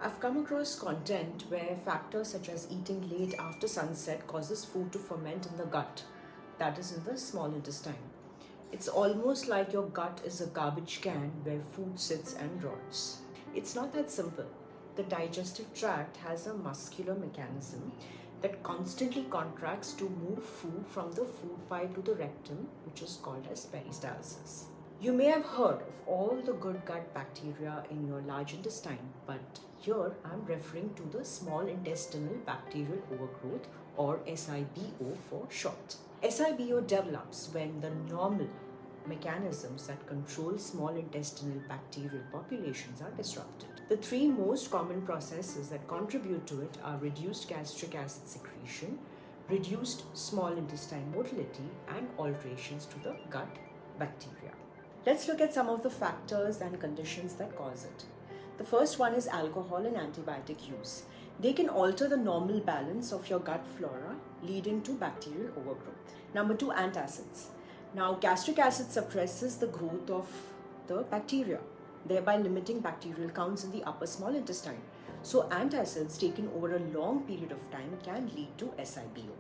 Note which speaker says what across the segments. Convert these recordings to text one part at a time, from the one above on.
Speaker 1: I've come across content where factors such as eating late after sunset causes food to ferment in the gut, that is in the small intestine. It's almost like your gut is a garbage can where food sits and rots. It's not that simple. The digestive tract has a muscular mechanism that constantly contracts to move food from the food pipe to the rectum, which is called as peristalsis. You may have heard of all the good gut bacteria in your large intestine, but here I'm referring to the small intestinal bacterial overgrowth, or SIBO for short. SIBO develops when the normal mechanisms that control small intestinal bacterial populations are disrupted. The three most common processes that contribute to it are reduced gastric acid secretion, reduced small intestine motility, and alterations to the gut bacteria. Let's look at some of the factors and conditions that cause it. The first one is alcohol and antibiotic use. They can alter the normal balance of your gut flora, leading to bacterial overgrowth. Number two, antacids. Now, gastric acid suppresses the growth of the bacteria, thereby limiting bacterial counts in the upper small intestine. So, antacids taken over a long period of time can lead to SIBO.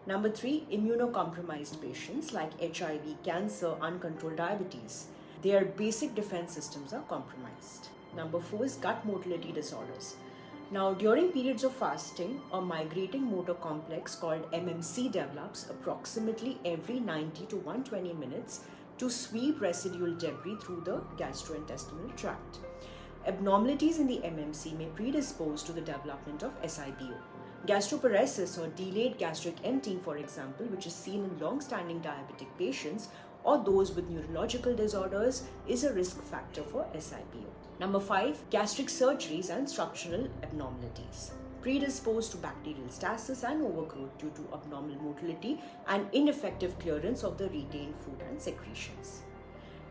Speaker 1: Number three, immunocompromised patients like HIV, cancer, uncontrolled diabetes. Their basic defense systems are compromised. Number four is gut motility disorders. Now, during periods of fasting, a migrating motor complex called MMC develops approximately every 90 to 120 minutes to sweep residual debris through the gastrointestinal tract. Abnormalities in the MMC may predispose to the development of SIBO. Gastroparesis, or delayed gastric emptying, for example, which is seen in long-standing diabetic patients or those with neurological disorders, is a risk factor for SIBO. Number five, gastric surgeries and structural abnormalities. Predisposed to bacterial stasis and overgrowth due to abnormal motility and ineffective clearance of the retained food and secretions.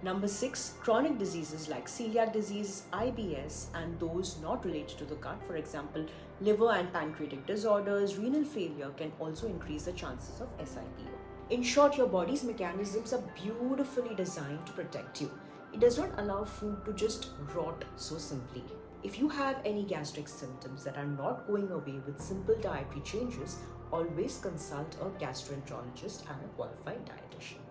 Speaker 1: Number six, chronic diseases like celiac disease, IBS, and those not related to the gut, for example, liver and pancreatic disorders, renal failure, can also increase the chances of SIBO. In short, your body's mechanisms are beautifully designed to protect you. It does not allow food to just rot so simply. If you have any gastric symptoms that are not going away with simple dietary changes, always consult a gastroenterologist and a qualified dietitian.